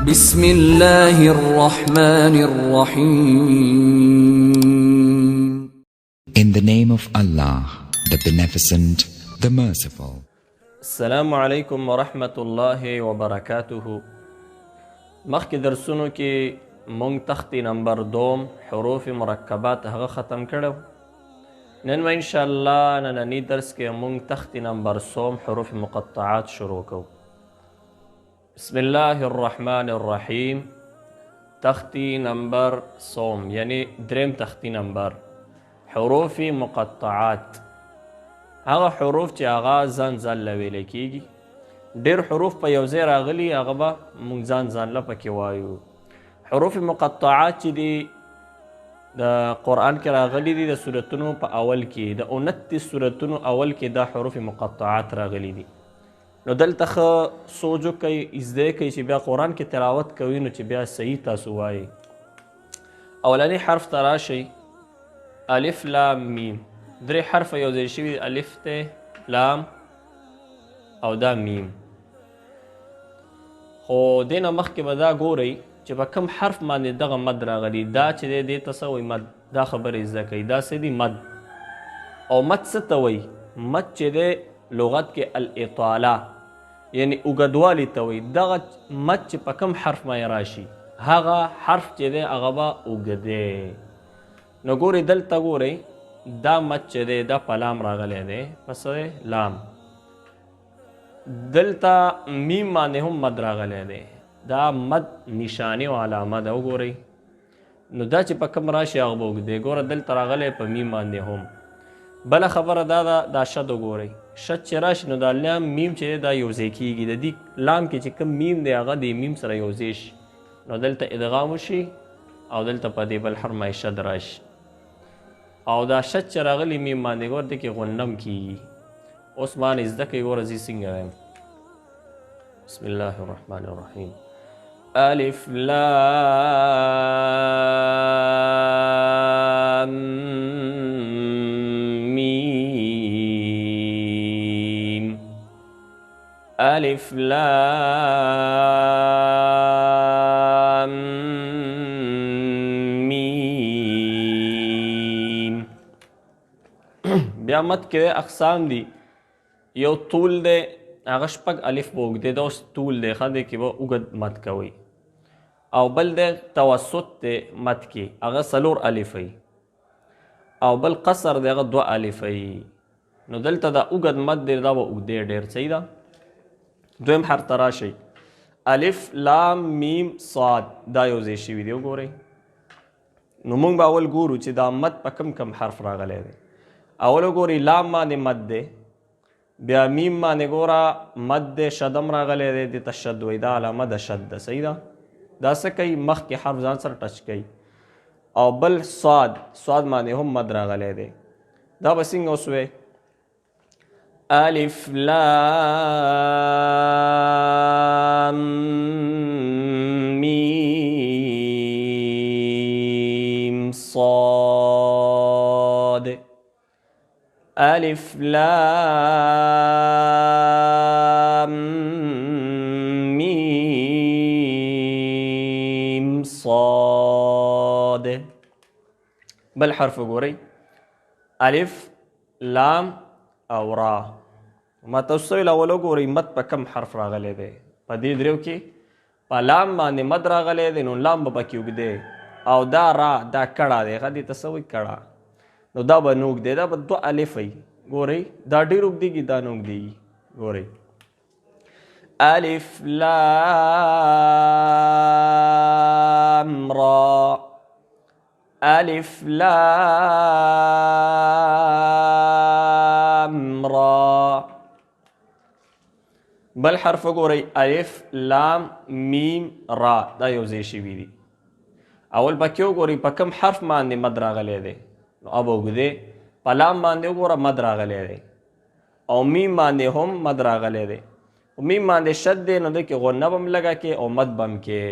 بسم الله الرحمن الرحيم. In the name of Allah, the Beneficent, the Merciful. السلام علیکم ورحمة الله وبرکاته. مخکې درسونو کې مونږ تختی نمبر 2 حروف مرکبات هغه ختم کړو. نن ان شاء الله نننی درس کې مونږ تختی نمبر 3 حروف مقطعات شروع کوو. بسم الله الرحمن الرحیم. تختی نمبر 3 یعنی دریم تختی نمبر حروف مقطعات، هغه حروف چې هغه ځان ویلی کیږي. ډېر حروف په یو ځای راغلي، هغه به مونږ ځان پکې وایو. حروف مقطعات چې دي د قرآن کې راغلي دي، د سورتونو په اول کې د 29 سورتونو اول کې دا حروف مقطعات راغلي دي. نو دلته ښه سوچ وکئ، زده کوئ چې بیا قرآن کې تلاوت کوئ نو چې بیا صحیح تاسو وایئ. اولنی حرف ته راشئ، الف لام میم. درې حرف یو ځای شوي، الف ته، لام او دا میم. خو دې نه مخکې به دا ګورئ چې په کوم حرف باندې دغه مد راغلی. دا چې دی دې ته څه وایي؟ مد. دا خبرې زده کوئ. دا څه دی؟ مد. او مد څه ته وایي؟ مد چې دی لغت کې الاطاله یعنی اوږدوالی ته وایي. دغه مد چې په کوم حرف باندې راشي هغه حرف چې دی هغه به اوږد دی. نو ګورئ دلته ګورئ، دا مد چې دی دا په لام راغلی دی، پس لام. دلته میم باندې هم مد راغلی دی، دا مد نشانه او علامه ده. وګورئ نو دا چې په کوم راشي هغه به اوږد دی. ګوره دلته راغلی په میم باندې هم. بله خبره دا ده، دا شد وګورئ، شد چې راشي نو دا لام میم چې دی دا یو ځای کیږي. د دې لام کې چې کوم میم دی هغه د میم سره یو ځای شي، نو دلته ادغام وشي او دلته په دې بل حرف باندې شد راشي. او دا شد چې راغلی میم باندې ګوره دې کې غنم کیږي. اوس باندې زده کوئ، ګوره زه څنګه وایم. بسم الله الرحمن الرحیم. الف لام میم. الف لام میم. بیا مد کې اقسام دي. یو طول دی، هغه شپږ الف به اوږد دی، دا اوس طول دی ښه دی، کې به اوږد مد کوئ. او بل دی توسط دی مد کې، هغه 4 الف وي. او بل قصر دی، هغه 2 الف وي. نو دلته دا اوږد مد دی، دا به اوږد دی ډېر. صحیح ده. دویم حرف ته راشئ، الف لام میم صاد. دا یو ځای شوي دی. وګورئ نو موږ به اول ګورو چې دا مد په کم حرف راغلی دی. اول وګورئ لام باندې مد دی، بیا میم باندې ګوره مد دی، شدم راغلی دی، دې ته شد وایي. دا علامه د شد ده. صحیح ده. دا څه کوي؟ مخکې حرف ځان سره ټچ کوي. او بل صاد باندې هم مد راغلی دی. دا به څنګه وسوی؟ الف لام میم صاد. الف لام میم صاد. بل حرف وګورئ، الف لام او را. ما تاسو ویل اول وګورئ مد په کم حرف راغلی دی. په دې دریو کې په لام باندې مد راغلی دی، نو لام به پکې اوږد دی. او دا را دا کړه دی، هغه دې ته څه وایي؟ کړه. نو دا به نه اوږد دی، دا به 2 الف وي. ګورئ دا ډېر اوږدېږي، دا نه اوږدېږي. ګورئ الف لام را. الف لام را. بل حرف وګورئ، الف لام میم را. دا یو ځای شوي دي. اول پکې وګورئ په کوم حرف باندې مد راغلی دی، نو اب اوږد دی. په لام باندې وګوره مد راغلی دی، او میم باندې هم مد راغلی دی. میم باندې شد دی، نو دی کې غنه به هم لږه کې او مد به هم کې.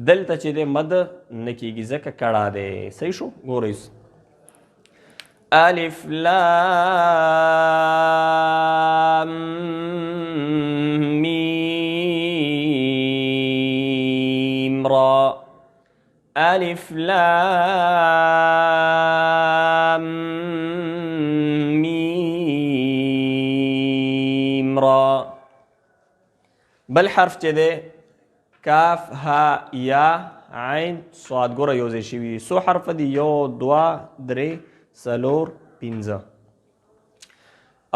دلته چې دی مد نه کېږي ځکه کړه دی. صحیح شو؟ ګورئ الف لام میم را. الف لام میم را. بل حرف چې دی کاف ها یا عین صاد ګوره یو ځای شوي څو حرف دي 1 2 3 4 5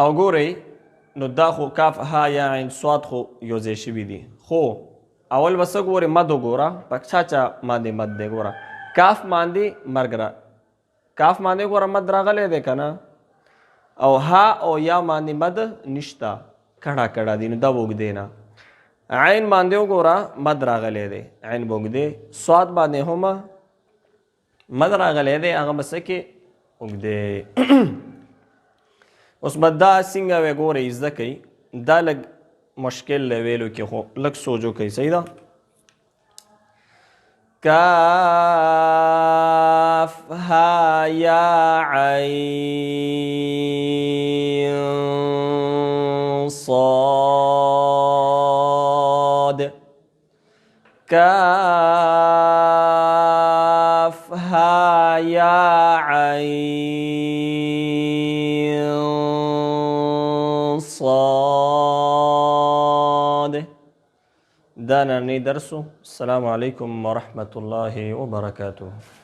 او ګورئ نو دا خو کاف ها یا عین صاد خو یو ځای شوي دي خو اول بس ګورئ مد وګوره په چا چا باندې مد دی ګوره کاف باندې مرګ را کاف باندې ګوره مد راغلی دی که نه او ها او یا باندې مد نشته کړه کړه دي نو دا اوږدی نه عین باندې وګوره مد راغلی دی عین به اوږدی صاد باندې هم مد راغلی دی هغه به څه کې اوږدی اوس به دا څنګه وی ګورئ زده کوئ دا لږ مشکل دی ویلو کې خو لږ سوچ وکئ صحیح ده کاف ها یا عین صاد کاف ها یا عین صاد. دا نننی درسو. السلام علیکم ورحمة الله وبرکاته.